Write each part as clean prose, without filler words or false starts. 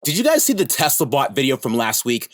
Did you guys see the Tesla bot video from last week?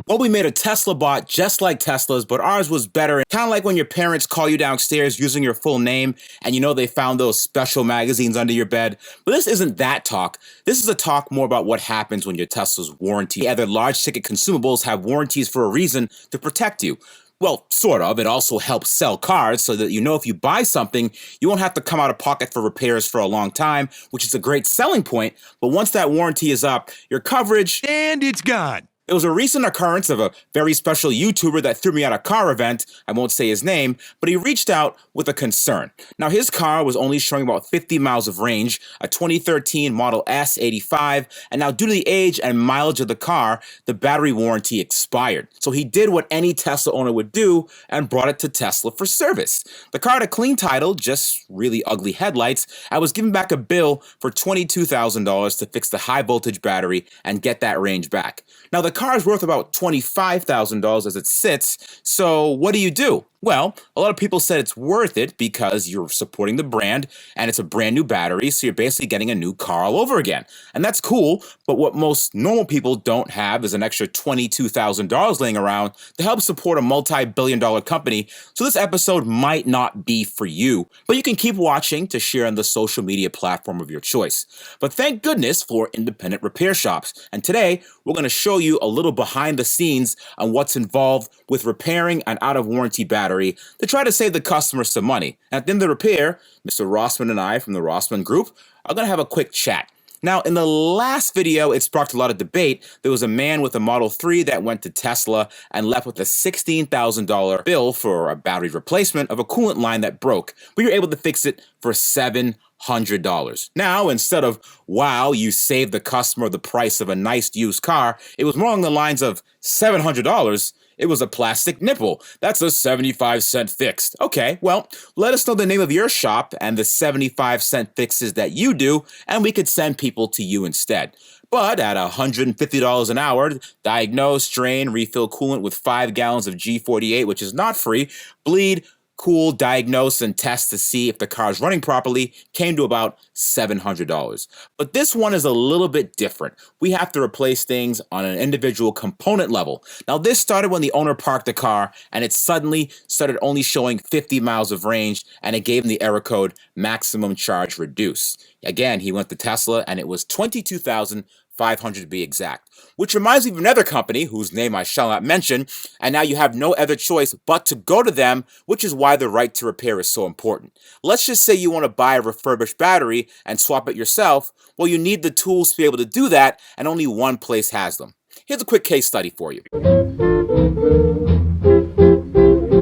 Well, we made a Tesla bot just like Tesla's, but ours was better. Kind of like when your parents call you downstairs using your full name and you know they found those special magazines under your bed. But this isn't that talk. This is a talk more about what happens when your Tesla's warranty. Other large ticket consumables have warranties for a reason to protect you. Well, sort of. It also helps sell cars so that you know if you buy something, you won't have to come out of pocket for repairs for a long time, which is a great selling point. But once that warranty is up, your coverage, and it's gone. it was a recent occurrence of a very special YouTuber that threw me at a car event. I won't say his name, but he reached out with a concern. Now, his car was only showing about 50 miles of range, a 2013 Model S 85, and now due to the age and mileage of the car, the battery warranty expired. So he did what any Tesla owner would do and brought it to Tesla for service. The car had a clean title, just really ugly headlights. I was given back a bill for $22,000 to fix the high voltage battery and get that range back. Now, the car is worth about $25,000 as it sits, so what do? Well, a lot of people said it's worth it because you're supporting the brand and it's a brand new battery, so you're basically getting a new car all over again. And that's cool, but what most normal people don't have is an extra $22,000 laying around to help support a multi-billion-dollar company, so this episode might not be for you. But you can keep watching to share on the social media platform of your choice. But thank goodness for independent repair shops. And today, we're going to show you a little behind the scenes on what's involved with repairing an out-of-warranty battery to try to save the customer some money. And at the end of the repair, Mr. Rossman and I from the Rossman Group are going to have a quick chat. Now, in the last video, it sparked a lot of debate. There was a man with a Model 3 that went to Tesla and left with a $16,000 bill for a battery replacement of a coolant line that broke. We were able to fix it for $700. Now, instead of, wow, you saved the customer the price of a nice used car, it was more along the lines of $700. It was a plastic nipple. That's a 75-cent fix. Okay, well, let us know the name of your shop and the 75-cent fixes that you do, and we could send people to you instead. But at $150 an hour, diagnose, drain, refill coolant with 5 gallons of G48, which is not free, bleed, cool, diagnose, and test to see if the car is running properly, came to about $700. But this one is a little bit different. We have to replace things on an individual component level. Now, this started when the owner parked the car, and it suddenly started only showing 50 miles of range, and it gave him the error code maximum charge reduced. Again, he went to Tesla, and it was $22,500 to be exact. Which reminds me of another company, whose name I shall not mention, and now you have no other choice but to go to them, which is why the right to repair is so important. Let's just say you want to buy a refurbished battery and swap it yourself. Well, you need the tools to be able to do that, and only one place has them. Here's a quick case study for you.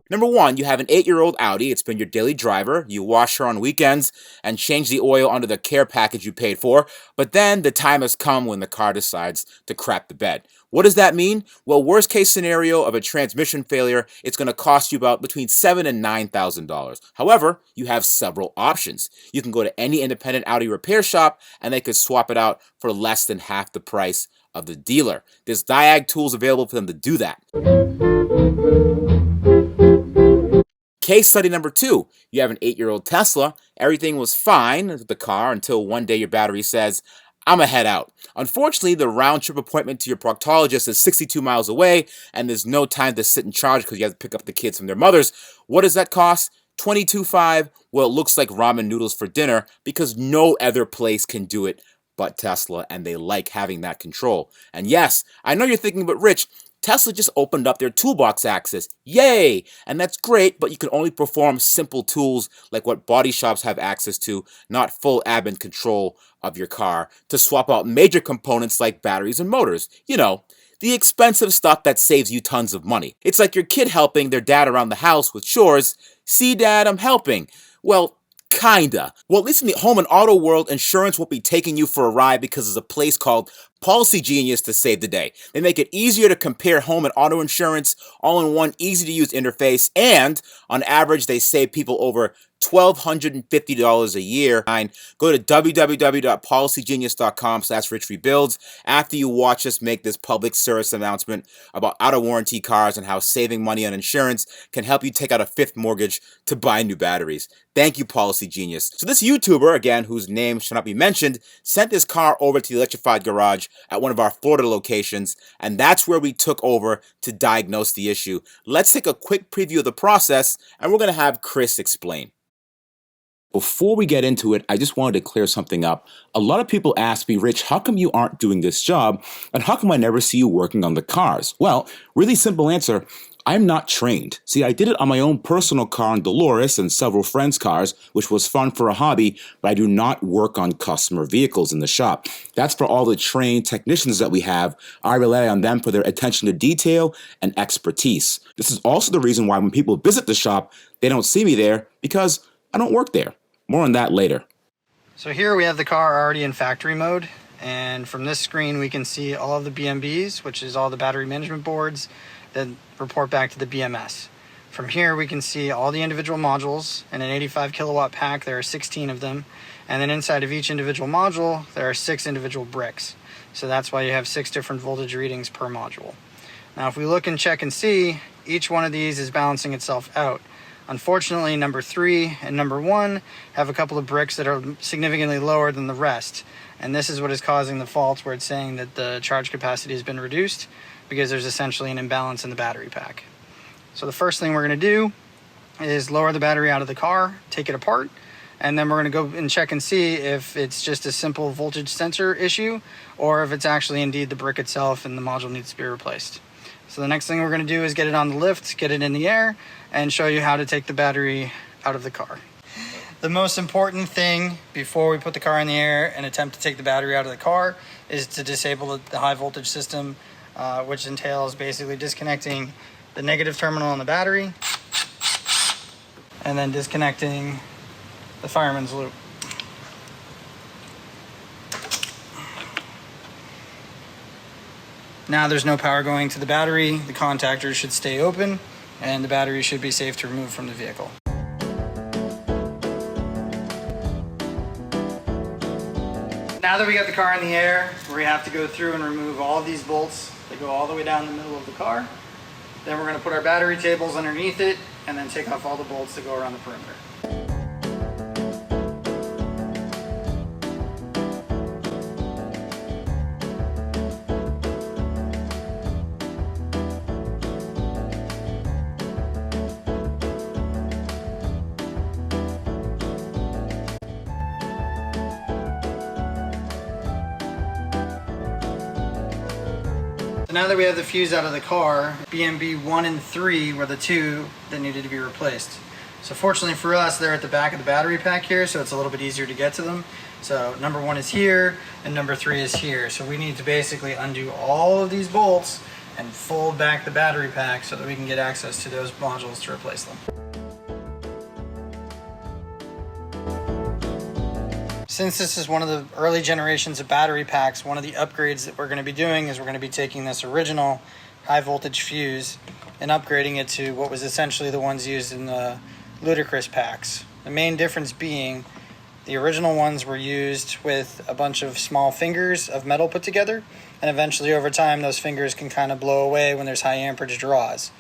Number one, you have an 8-year-old Audi. It's been your daily driver. You wash her on weekends and change the oil under the care package you paid for. But then the time has come when the car decides to crap the bed. What does that mean? Well, worst case scenario of a transmission failure, it's going to cost you about between $7,000 and $9,000. However, you have several options. You can go to any independent Audi repair shop and they could swap it out for less than half the price of the dealer. There's diag tools available for them to do that. Case study number two, you have an 8-year-old Tesla. Everything was fine with the car until one day your battery says, I'm gonna head out. Unfortunately, the round-trip appointment to your proctologist is 62 miles away, and there's no time to sit and charge because you have to pick up the kids from their mothers. What does that cost? $22,500. Well, it looks like ramen noodles for dinner because no other place can do it but Tesla, and they like having that control. And yes, I know you're thinking, but Rich, Tesla just opened up their toolbox access. Yay! And that's great, but you can only perform simple tools like what body shops have access to, not full admin control of your car to swap out major components like batteries and motors. You know, the expensive stuff that saves you tons of money. It's like your kid helping their dad around the house with chores. See, Dad, I'm helping. Well, kinda. Well, at least in the home and auto world, insurance won't be taking you for a ride because there's a place called Policy Genius to save the day. They make it easier to compare home and auto insurance all in one easy-to-use interface, and on average, they save people over $1,250 a year. Go to www.policygenius.com/richrebuilds after you watch us make this public service announcement about out-of-warranty cars and how saving money on insurance can help you take out a fifth mortgage to buy new batteries. Thank you, Policy Genius. So this YouTuber, again, whose name should not be mentioned, sent this car over to the electrified garage at one of our Florida locations, and that's where we took over to diagnose the issue. Let's take a quick preview of the process, and we're going to have Chris explain. Before we get into it, I just wanted to clear something up. A lot of people ask me, Rich, how come you aren't doing this job? And how come I never see you working on the cars? Well, really simple answer. I'm not trained. See, I did it on my own personal car in Dolores and several friends' cars, which was fun for a hobby, but I do not work on customer vehicles in the shop. That's for all the trained technicians that we have. I rely on them for their attention to detail and expertise. This is also the reason why when people visit the shop, they don't see me there because I don't work there. More on that later. So here we have the car already in factory mode, and from this screen we can see all of the BMBs, which is all the battery management boards that report back to the BMS. From here we can see all the individual modules. In an 85 kilowatt pack there are 16 of them, and then inside of each individual module there are 6 individual bricks. So that's why you have 6 different voltage readings per module. Now if we look and check and see, each one of these is balancing itself out. Unfortunately, number 3 and number 1 have a couple of bricks that are significantly lower than the rest. And this is what is causing the fault, where it's saying that the charge capacity has been reduced because there's essentially an imbalance in the battery pack. So the first thing we're going to do is lower the battery out of the car, take it apart, and then we're going to go and check and see if it's just a simple voltage sensor issue or if it's actually indeed the brick itself and the module needs to be replaced. So the next thing we're going to do is get it on the lift, get it in the air, and show you how to take the battery out of the car. The most important thing before we put the car in the air and attempt to take the battery out of the car is to disable the high voltage system, which entails basically disconnecting the negative terminal on the battery and then disconnecting the fireman's loop. Now there's no power going to the battery, the contactors should stay open, and the battery should be safe to remove from the vehicle. Now that we got the car in the air, we have to go through and remove all of these bolts that go all the way down the middle of the car. Then we're going to put our battery tables underneath it and then take off all the bolts that go around the perimeter. So now that we have the fuse out of the car, BMB 1 and 3 were the 2 that needed to be replaced. So fortunately for us, they're at the back of the battery pack here, so it's a little bit easier to get to them. So number 1 is here, and number 3 is here. So we need to basically undo all of these bolts and fold back the battery pack so that we can get access to those modules to replace them. Since this is one of the early generations of battery packs, one of the upgrades that we're going to be doing is we're going to be taking this original high voltage fuse and upgrading it to what was essentially the ones used in the Ludicrous packs. The main difference being the original ones were used with a bunch of small fingers of metal put together, and eventually over time those fingers can kind of blow away when there's high amperage draws.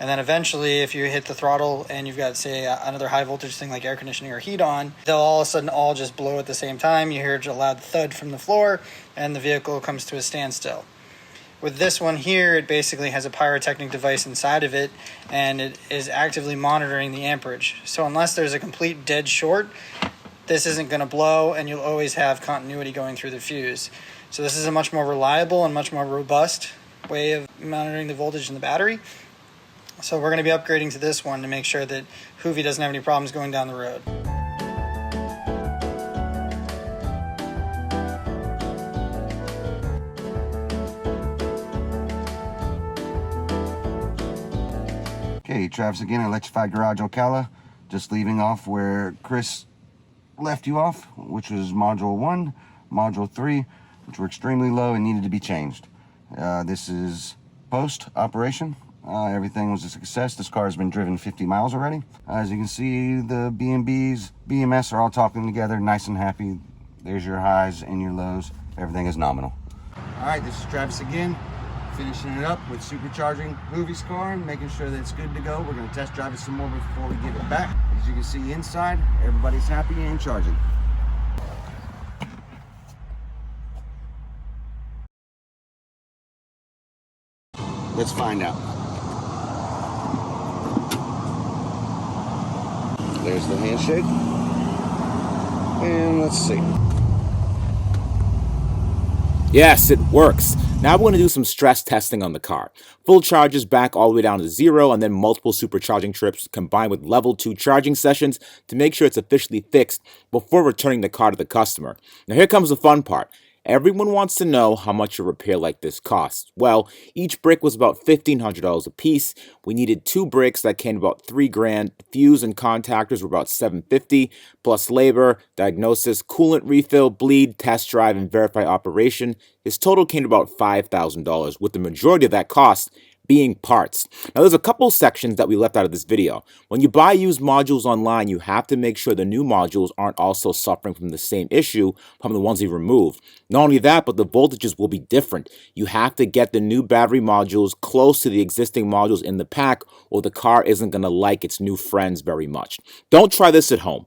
And then eventually, if you hit the throttle and you've got, say, another high voltage thing like air conditioning or heat on, they'll all of a sudden all just blow at the same time. You hear a loud thud from the floor, and the vehicle comes to a standstill. With this one here, it basically has a pyrotechnic device inside of it, and it is actively monitoring the amperage. So unless there's a complete dead short, this isn't going to blow, and you'll always have continuity going through the fuse. So this is a much more reliable and much more robust way of monitoring the voltage in the battery. So we're going to be upgrading to this one to make sure that Hoovy doesn't have any problems going down the road. Okay, Travis again, Electrified Garage Ocala. Just leaving off where Chris left you off, which was Module 1, Module 3, which were extremely low and needed to be changed. This is post-operation. Everything was a success. This car has been driven 50 miles already. As you can see, the BMBs, BMS are all talking together, nice and happy. There's your highs and your lows. Everything is nominal. All right, this is Travis again, finishing it up with supercharging Hoovy's car and making sure that it's good to go. We're going to test drive it some more before we give it back. As you can see inside, everybody's happy and charging. Let's find out. There's the handshake. And let's see. Yes, it works. Now we're going to do some stress testing on the car. Full charges back all the way down to 0, and then multiple supercharging trips combined with level 2 charging sessions to make sure it's officially fixed before returning the car to the customer. Now here comes the fun part. Everyone wants to know how much a repair like this costs. Well, each brick was about $1,500 a piece. We needed 2 bricks that came about $3,000. Fuse and contactors were about $750, plus labor, diagnosis, coolant refill, bleed, test drive, and verify operation. His total came to about $5,000, with the majority of that cost being parts. Now there's a couple sections that we left out of this video. When you buy used modules online, you have to make sure the new modules aren't also suffering from the same issue from the ones you removed. Not only that, but the voltages will be different. You have to get the new battery modules close to the existing modules in the pack, or the car isn't going to like its new friends very much. Don't try this at home.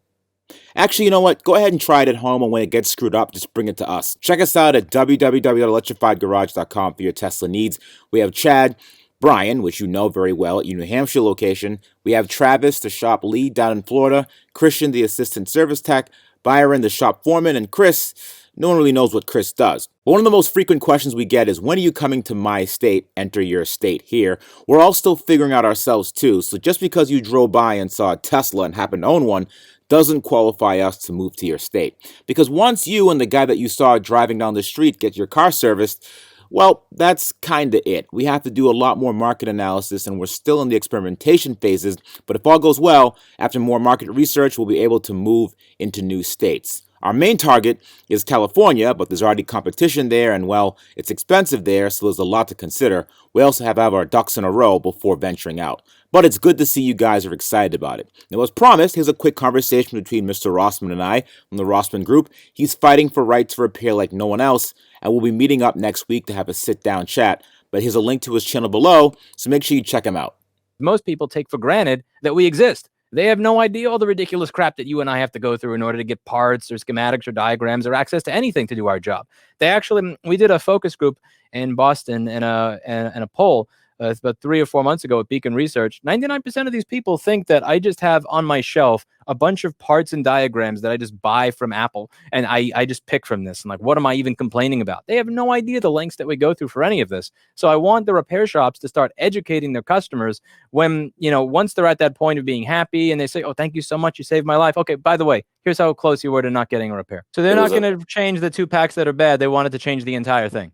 Actually, you know what? Go ahead and try it at home, and when it gets screwed up, just bring it to us. Check us out at www.electrifiedgarage.com for your Tesla needs. We have Chad, Brian, which you know very well at your New Hampshire location. We have Travis, the shop lead down in Florida, Christian, the assistant service tech, Byron, the shop foreman, and Chris. No one really knows what Chris does. But one of the most frequent questions we get is, when are you coming to my state? Enter your state here. We're all still figuring out ourselves too, so just because you drove by and saw a Tesla and happen to own one doesn't qualify us to move to your state. Because once you and the guy that you saw driving down the street get your car serviced, well, that's kind of it. We have to do a lot more market analysis, and we're still in the experimentation phases, but if all goes well, after more market research, we'll be able to move into new states. Our main target is California, but there's already competition there, and well, it's expensive there, so there's a lot to consider. We also have to have our ducks in a row before venturing out. But it's good to see you guys are excited about it. Now, as promised, here's a quick conversation between Mr. Rossman and I from the Rossman Group. He's fighting for right to repair like no one else, and we'll be meeting up next week to have a sit-down chat. But here's a link to his channel below, so make sure you check him out. Most people take for granted that we exist. They have no idea all the ridiculous crap that you and I have to go through in order to get parts or schematics or diagrams or access to anything to do our job. We did a focus group in Boston and a poll about 3 or 4 months ago at Beacon Research. 99% of these people think that I just have on my shelf a bunch of parts and diagrams that I just buy from Apple, and I just pick from this. And like, what am I even complaining about? They have no idea the lengths that we go through for any of this. So I want the repair shops to start educating their customers when, once they're at that point of being happy and they say, oh, thank you so much, you saved my life. Okay, by the way, here's how close you were to not getting a repair. So they're not going to change the 2 packs that are bad. They wanted to change the entire thing.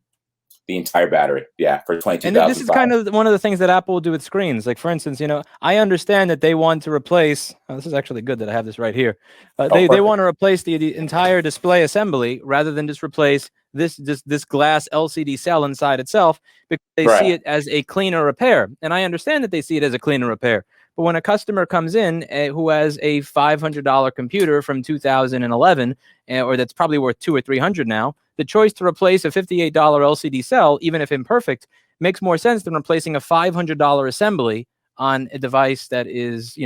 The entire battery, yeah, for $22,000. And this is kind of one of the things that Apple will do with screens. Like, for instance, I understand that they want to replace. This is actually good that I have this right here. They want to replace the entire display assembly rather than just replace this glass LCD cell inside itself, because they see it as a cleaner repair. And I understand that they see it as a cleaner repair. But when a customer comes in who has a $500 computer from 2011, or that's probably worth $200 or $300 now, the choice to replace a $58 LCD cell, even if imperfect, makes more sense than replacing a $500 assembly on a device that is,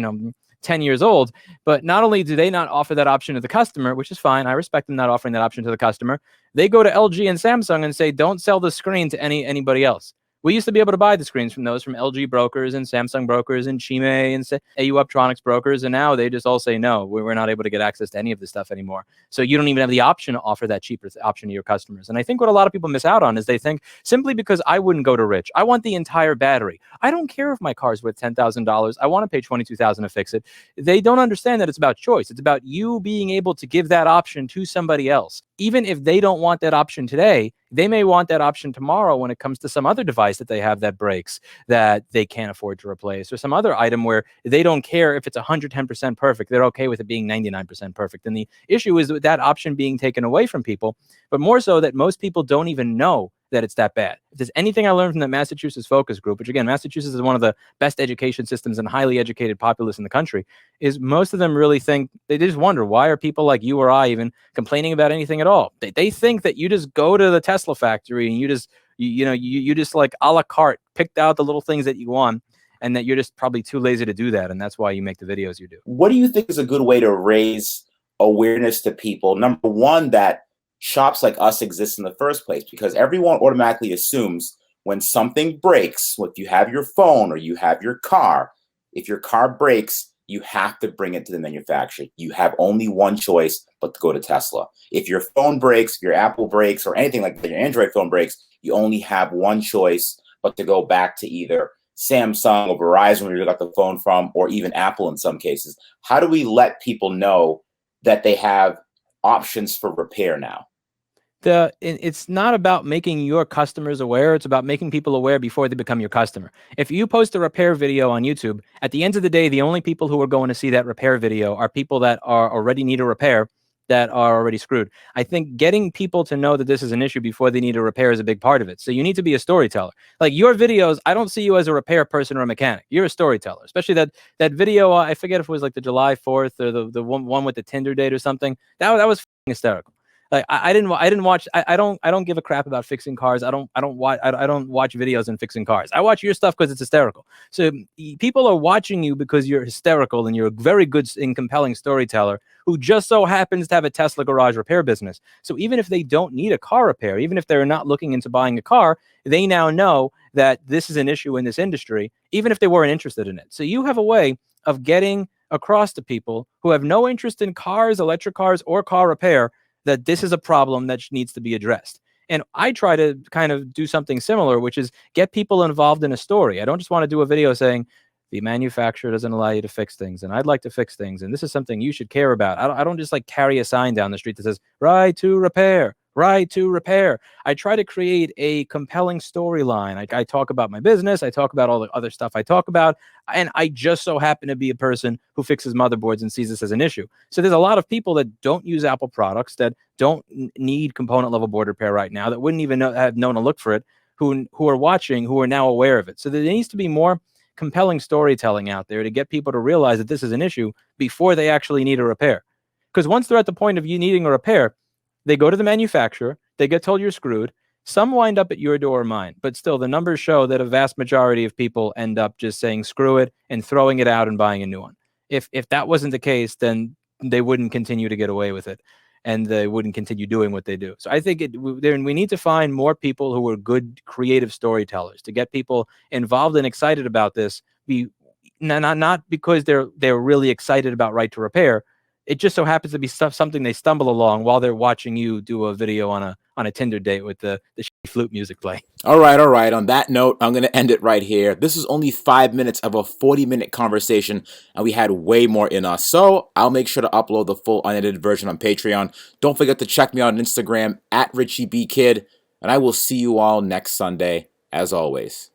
10 years old. But not only do they not offer that option to the customer, which is fine, I respect them not offering that option to the customer, they go to LG and Samsung and say, don't sell the screen to anybody else. We used to be able to buy the screens from LG brokers and Samsung brokers and Chime and AU Optronics brokers, and now they just all say, no, we're not able to get access to any of this stuff anymore. So you don't even have the option to offer that cheaper option to your customers. And I think what a lot of people miss out on is they think, simply because I wouldn't go to Rich, I want the entire battery. I don't care if my car's worth $10,000. I want to pay $22,000 to fix it. They don't understand that it's about choice. It's about you being able to give that option to somebody else. Even if they don't want that option today, they may want that option tomorrow when it comes to some other device that they have that breaks, that they can't afford to replace, or some other item where they don't care if it's 110% perfect. They're okay with it being 99% perfect. And the issue is that option being taken away from people, but more so that most people don't even know that it's that bad. If there's anything I learned from the Massachusetts focus group, which again, Massachusetts is one of the best education systems and highly educated populace in the country, is most of them really think, they just wonder, why are people like you or I even complaining about anything at all? They think that you just go to the Tesla factory and you just like a la carte picked out the little things that you want, and that you're just probably too lazy to do that, and that's why you make the videos you do. What do you think is a good way to raise awareness to people? Number one, that shops like us exist in the first place, because everyone automatically assumes when something breaks, if you have your phone or you have your car, if your car breaks, you have to bring it to the manufacturer. You have only one choice but to go to Tesla. If your phone breaks, if your Apple breaks, or anything like that, your Android phone breaks, you only have one choice but to go back to either Samsung or Verizon, where you got the phone from, or even Apple in some cases. How do we let people know that they have options for repair now? It's not about making your customers aware. It's about making people aware before they become your customer. If you post a repair video on YouTube, at the end of the day, the only people who are going to see that repair video are people that are already need a repair, that are already screwed. I think getting people to know that this is an issue before they need a repair is a big part of it. So you need to be a storyteller. Like your videos, I don't see you as a repair person or a mechanic. You're a storyteller, especially that video. I forget if it was like the July 4th or the one with the Tinder date or something. That was hysterical. Like I didn't watch. I don't give a crap about fixing cars. I don't watch videos on fixing cars. I watch your stuff because it's hysterical. So people are watching you because you're hysterical and you're a very good and compelling storyteller who just so happens to have a Tesla garage repair business. So even if they don't need a car repair, even if they're not looking into buying a car, they now know that this is an issue in this industry, even if they weren't interested in it. So you have a way of getting across to people who have no interest in cars, electric cars, or car repair, that this is a problem that needs to be addressed. And I try to kind of do something similar, which is get people involved in a story. I don't just want to do a video saying the manufacturer doesn't allow you to fix things, and I'd like to fix things, and this is something you should care about. I don't just like carry a sign down the street that says right to repair, right to repair. I try to create a compelling storyline. I talk about my business. I talk about all the other stuff I talk about. And I just so happen to be a person who fixes motherboards and sees this as an issue. So there's a lot of people that don't use Apple products, that don't need component level board repair right now, that wouldn't even have known to look for it, who are watching, who are now aware of it. So there needs to be more compelling storytelling out there to get people to realize that this is an issue before they actually need a repair. Because once they're at the point of you needing a repair, they go to the manufacturer, they get told you're screwed. Some wind up at your door or mine, but still the numbers show that a vast majority of people end up just saying screw it and throwing it out and buying a new one. If that wasn't the case, then they wouldn't continue to get away with it, and they wouldn't continue doing what they do. So I think we need to find more people who are good creative storytellers to get people involved and excited about this. Not because they're really excited about right to repair. It just so happens to be something they stumble along while they're watching you do a video on a Tinder date with the flute music playing. All right. On that note, I'm going to end it right here. This is only 5 minutes of a 40-minute conversation, and we had way more in us. So I'll make sure to upload the full unedited version on Patreon. Don't forget to check me out on Instagram @RichieBKid, and I will see you all next Sunday, as always.